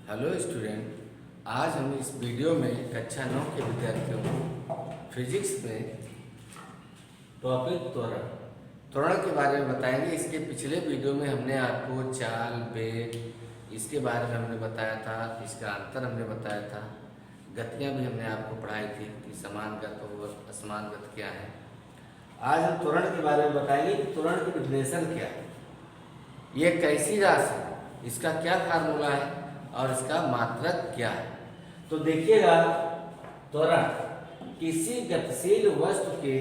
Hello student, आज हम इस वीडियो में कक्षा 9 के विद्यार्थियों को फिजिक्स में टॉपिक त्वरण के बारे में बताएंगे। इसके पिछले वीडियो में हमने आपको चाल, वेग इसके बारे में हमने बताया था, इसका अंतर हमने बताया था, गतियाँ भी हमने आपको पढ़ाई थी कि समान गति और असमान गति क्या है। आज हम त्वरण के बारे में बताएंगे कि त्वरण की डिफिनेशन क्या है, ये कैसी राशि है, इसका क्या फार्मूला है और इसका मात्रक क्या है। तो देखिएगा, त्वरण किसी गतिशील वस्तु के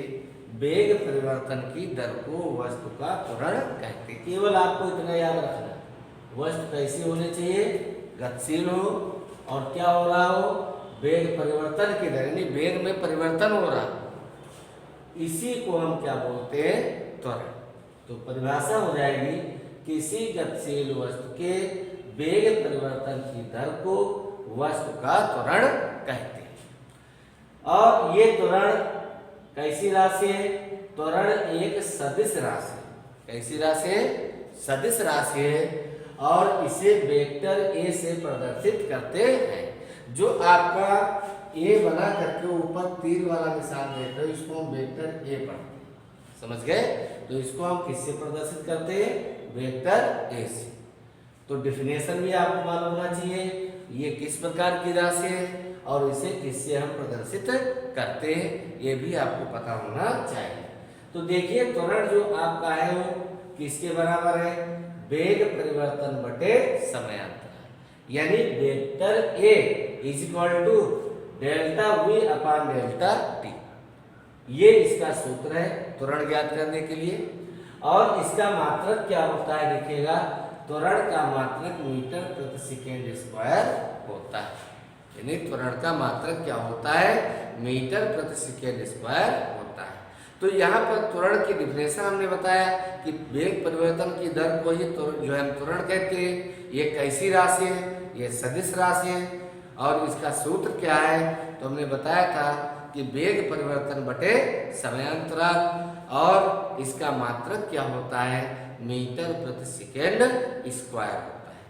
वेग परिवर्तन की दर को वस्तु का त्वरण कहते हैं। केवल आपको इतना याद रखना, वस्तु कैसी होनी चाहिए, गतिशील हो और क्या हो रहा हो, वेग परिवर्तन की दर, यानी वेग में परिवर्तन हो रहा, इसी को हम क्या बोलते हैं, त्वरण। तो परिभाषा हो जाएगी, किसी गतिशील वस्तु के वेग परिवर्तन की दर को वस्तु का त्वरण कहते हैं। और ये त्वरण कैसी राशि है, त्वरण एक सदिश राशि है। कैसी राशि है, सदिश राशि है और इसे वेक्टर ए से प्रदर्शित करते हैं। जो आपका ए बना करके ऊपर तीर वाला निशान देख रहे हो, इसको हम वेक्टर ए पढ़ते हैं, समझ गए। तो इसको हम किससे प्रदर्शित करते हैं, वेक्टर ए से। तो डिफिनेशन भी आपको मालूम होना चाहिए, ये किस प्रकार की राशि है और इसे किससे हम प्रदर्शित करते हैं, ये भी आपको पता होना चाहिए। तो देखिए, त्वरण जो आपका है वो किसके बराबर है, वेग परिवर्तन बटे समयांतराल, यानी vector A is equal to delta V upon delta T. ये इसका सूत्र है त्वरण ज्ञात करने के लिए। और इसका मात्रक क्या होता है, देखिएगा, त्वरण का मात्रक मीटर प्रति सेकेंड स्क्वायर होता है। यानी त्वरण का मात्रक क्या होता है, मीटर प्रति सेकेंड स्क्वायर होता है। तो यहाँ पर त्वरण की डिफिनेशन हमने बताया कि वेग परिवर्तन की दर को ही जो हम त्वरण कहते हैं। ये कैसी राशि है, ये सदिश राशि है। और इसका सूत्र क्या है, तो हमने बताया था कि वेग परिवर्तन बटे समयांतराल, और इसका मात्रक क्या होता है, मीटर प्रति सेकेंड स्क्वायर होता है।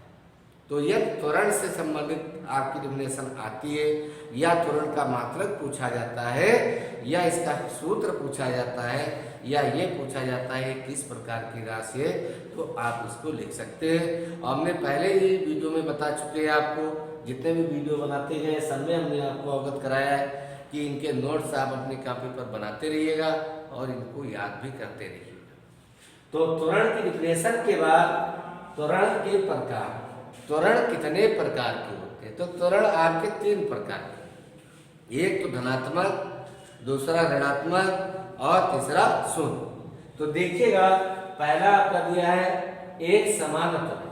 तो यह त्वरण से संबंधित आपकी डिफिनेशन आती है, या त्वरण का मात्रक पूछा जाता है, या इसका सूत्र पूछा जाता है, या ये पूछा जाता है किस प्रकार की राशि है, तो आप इसको लिख सकते हैं। और हमने पहले ही वीडियो में बता चुके हैं आपको, जितने भी वीडियो बनाते हैं सब में हमने आपको अवगत कराया है कि इनके नोट्स आप अपनी कॉपी पर बनाते रहिएगा और इनको याद भी करते रहिएगा। तो त्वरण की डिफिनेशन के बाद त्वरण के प्रकार, त्वरण कितने प्रकार के होते हैं, तो त्वरण आपके तीन प्रकार के, एक तो धनात्मक, दूसरा ऋणात्मक और तीसरा शून्य। तो देखिएगा, पहला आपका दिया है एक समान त्वरण।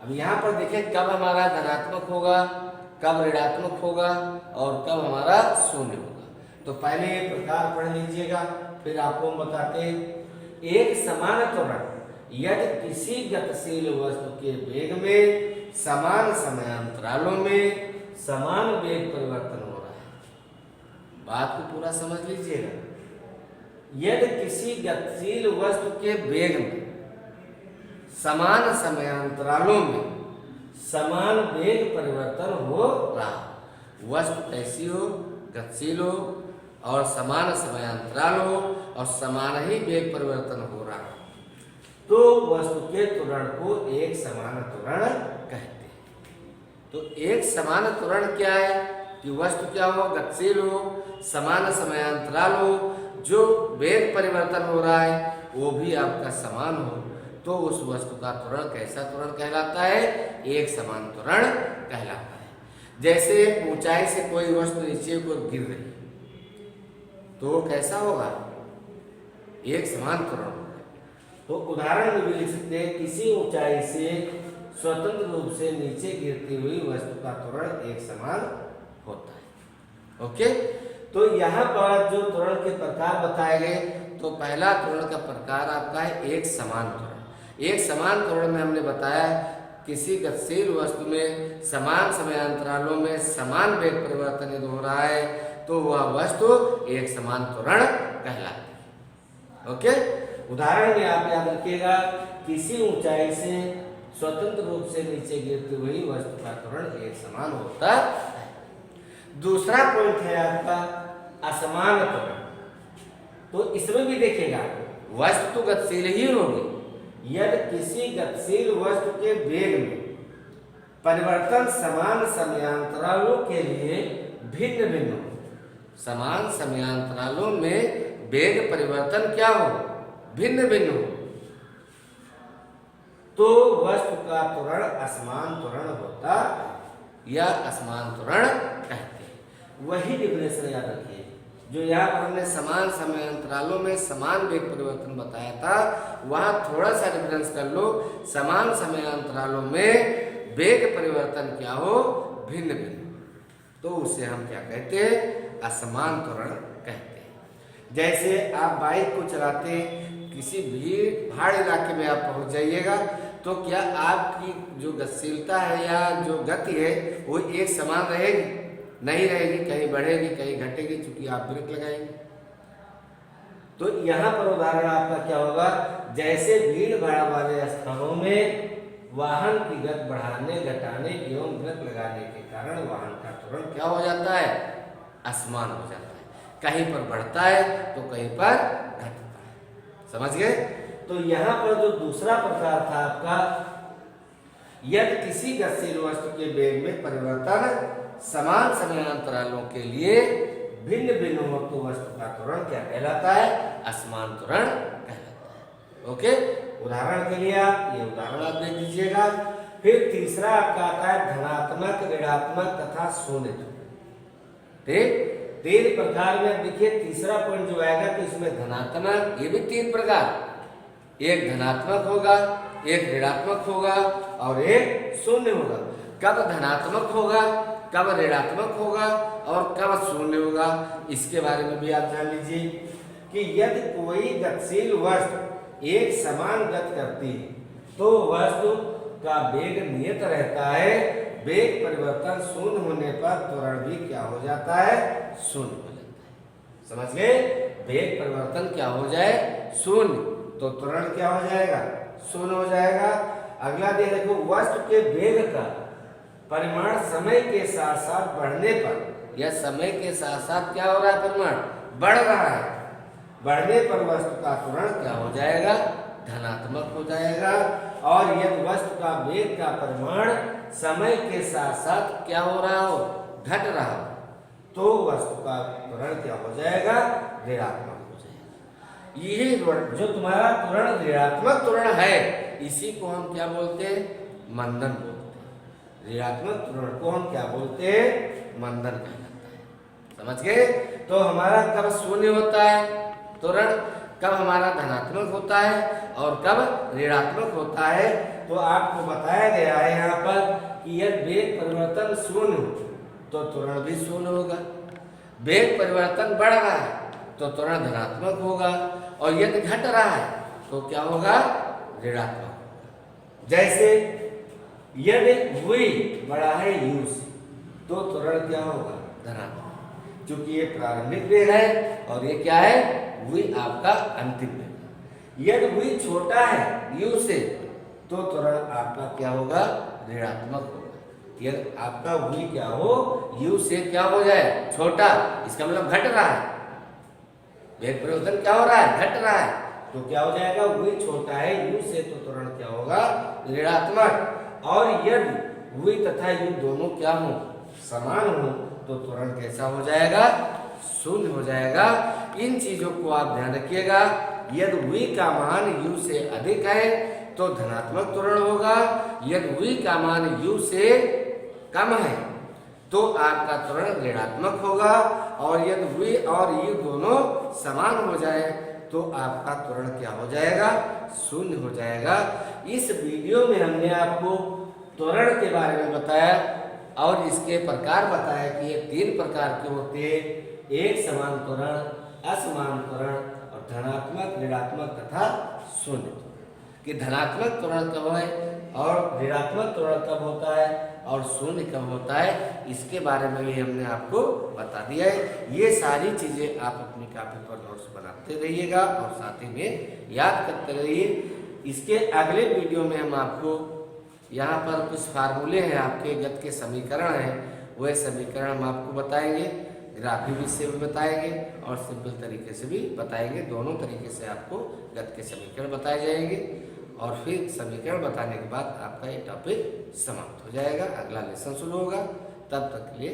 अब यहाँ पर देखें कब हमारा धनात्मक होगा, कब ऋणात्मक होगा और कब हमारा शून्य होगा। तो पहले ये प्रकार पढ़ लीजिएगा, फिर आपको हम बताते हैं। एक समान त्वरण, यदि किसी गतिशील वस्तु के वेग में समान समयांतरालों में समान वेग परिवर्तन हो रहा है। बात को पूरा समझ लीजिएगा। यदि किसी गतिशील वस्तु के वेग में समान समयांतरालों में समान वेग परिवर्तन हो रहा, वस्तु कैसी हो, गतिशील हो और समान समयांतराल हो और समान ही वेग परिवर्तन हो रहा, तो वस्तु के त्वरण को एक समान त्वरण कहते हैं। तो एक समान त्वरण क्या है, कि वस्तु क्या हो, गतिशील हो, समान समयांतराल हो, जो वेग परिवर्तन हो रहा है वो भी आपका समान हो, तो उस वस्तु का त्वरण कैसा त्वरण कहलाता है, एक समान त्वरण कहलाता है। जैसे ऊंचाई से कोई वस्तु नीचे को गिर रही, तो कैसा होगा, एक समान त्वरण होगा। तो उदाहरण में भी लिख सकते हैं, किसी ऊंचाई से स्वतंत्र रूप से नीचे गिरती हुई वस्तु का त्वरण एक समान होता है। ओके, तो यहाँ पर जो त्वरण के प्रकार बताए गए, तो पहला त्वरण का प्रकार आपका है एक समान त्वरण। एक समान त्वरण में हमने बताया किसी गतिशील वस्तु में समान समयांतरालों में समान वेग परिवर्तन यदि हो रहा है, तो वह वस्तु एक समान त्वरण कहलाती है। ओके, उदाहरण में आप याद रखिएगा, किसी ऊंचाई से स्वतंत्र रूप से नीचे गिरती हुई वस्तु का त्वरण एक समान होता है। दूसरा पॉइंट है आपका असमान त्वरण। तो इसमें भी देखिएगा, वस्तु तो गतिशील ही होगी यदि किसी गतिशील वस्तु के वेग में परिवर्तन समान समयांतरालों के लिए भिन्न भिन्न हो। समान समयांतरालों में वेग परिवर्तन क्या हो, भिन्न भिन्न हो, तो वस्तु का त्वरण असमान त्वरण होता या असमान त्वरण कहते हैं। वही डिफिनेशन याद रखिए जो यहाँ पर हमने समान समयांतरालों में समान वेग परिवर्तन बताया था, वहां थोड़ा सा डिफरेंस कर लो। समान समयांतरालों में वेग परिवर्तन क्या हो, भिन्न भिन्न, तो उसे हम क्या कहते हैं, असमान त्वरण कहते हैं। जैसे आप बाइक को चलाते हैं, किसी भीड़ भाड़ इलाके में आप पहुंच जाइएगा, तो क्या आपकी जो गतिशीलता है या जो गति है वो एक समान रहेगी? नहीं रहेगी, कहीं बढ़ेगी कहीं घटेगी, चूंकि आप ब्रेक लगाएंगे। तो यहाँ पर उदाहरण आपका क्या होगा, जैसे भीड़ भाड़ वाले स्थानों में वाहन की गति बढ़ाने घटाने एवं ब्रेक लगाने के कारण वाहन का त्वरण क्या हो जाता है, असमान हो जाता है। कहीं पर बढ़ता है तो कहीं पर घटता है। समझ गए? तो यहाँ पर जो दूसरा प्रकार था आपका, यदि किसी गतिशील वस्तु के वेग में परिवर्तन समान समयांतरालों के लिए भिन्न भिन्न हो तो वस्तु का त्वरण क्या कहलाता है, असमान त्वरण कहलाता है। ओके, उदाहरण के लिए आप ये उदाहरण आप देख लीजिएगा। फिर तीसरा आपका आता है धनात्मक, ऋणात्मक तथा शून्य। ठीक, तीन प्रकार में देखिए, तीसरा पॉइंट जो आएगा तो इसमें धनात्मक, ये भी तीन प्रकार, एक धनात्मक होगा, एक ऋणात्मक होगा और एक शून्य होगा। कब धनात्मक होगा, कब ऋणात्मक होगा और कब शून्य होगा, इसके बारे में भी आप जान लीजिए कि यदि कोई गतिशील वस्तु एक समान गति करती है तो वस्तु का वेग नियत रहता है। वेग परिवर्तन शून्य होने पर त्वरण भी क्या हो जाता है, शून्य हो जाता है। समझ गए? वेग परिवर्तन क्या हो जाए, शून्य, तो त्वरण क्या हो जाएगा, शून्य हो जाएगा। अगला देखो, वस्तु के वेग का परिमाण समय के साथ साथ बढ़ने पर, या समय के साथ साथ क्या हो रहा है, परिमाण बढ़ रहा है, बढ़ने पर वस्तु का त्वरण क्या हो जाएगा, धनात्मक हो जाएगा। और यदि वस्तु का वेग का परिमाण समय के साथ साथ क्या हो रहा हो, घट रहा हो, तो वस्तु का त्वरण क्या हो जाएगा, ऋणात्मक हो जाएगा। यही जो तुम्हारा त्वरण ऋणात्मक त्वरण है, इसी को हम क्या बोलते हैं, मंदन बोलते हैं। ऋणात्मक त्वरण को हम क्या बोलते हैं, मंदन कहलाता है। समझ गए? तो हमारा कब शून्य होता है त्वरण, कब हमारा धनात्मक होता है और कब ऋणात्मक होता है, तो आपको बताया गया है यहाँ पर कि यदि वेग परिवर्तन शून्य हो तो त्वरण भी शून्य होगा। वेग परिवर्तन बढ़ रहा है तो त्वरण धनात्मक होगा, और यदि घट रहा है तो क्या होगा, ऋणात्मक होगा। जैसे यदि v बड़ा है u से तो त्वरण क्या होगा, धनात्मक, क्योंकि ये प्रारंभिक वेग है और ये क्या है, v आपका अंतिम वेग। यदि v छोटा है u से तो त्वरण आपका क्या होगा, ऋणात्मक होगा। यदि आपका v क्या हो, u से क्या हो जाए, छोटा, इसका मतलब घट रहा है, वेग परिवर्तन क्या हो रहा है, घट रहा है, तो क्या हो जाएगा, v छोटा है u से तो त्वरण क्या होगा, ऋणात्मक। और यदि v तथा u दोनों क्या हो, समान हो, तो त्वरण कैसा हो जाएगा, शून्य हो जाएगा। इन चीजों को आप ध्यान रखिएगा। यदि v का मान u से अधिक है तो धनात्मक त्वरण होगा, यदि v का मान u से कम है तो आपका त्वरण ऋणात्मक होगा, और यदि v और u दोनों समान हो जाए तो आपका त्वरण क्या हो जाएगा, शून्य हो जाएगा। इस वीडियो में हमने आपको त्वरण के बारे में बताया और इसके प्रकार बताया कि ये तीन प्रकार के होते हैं, एक समान त्वरण, असमान त्वरण और धनात्मक, ऋणात्मक तथा शून्य। कि धनात्मक त्वरण कब है और ऋणात्मक त्वरण कब होता है और शून्य कब होता है, इसके बारे में भी हमने आपको बता दिया है। ये सारी चीजें आप अपनी कॉपी पर नोट्स बनाते रहिएगा और साथ ही में याद करते रहिए। इसके अगले वीडियो में हम आपको यहाँ पर कुछ फार्मूले हैं आपके, गत के समीकरण हैं, वह समीकरण हम आपको बताएंगे, ग्राफिक से भी बताएंगे और सिंपल तरीके से भी बताएंगे। दोनों तरीके से आपको गत के समीकरण बताए जाएंगे और फिर समीकरण बताने के बाद आपका ये टॉपिक समाप्त हो जाएगा, अगला लेसन शुरू होगा। तब तक के लिए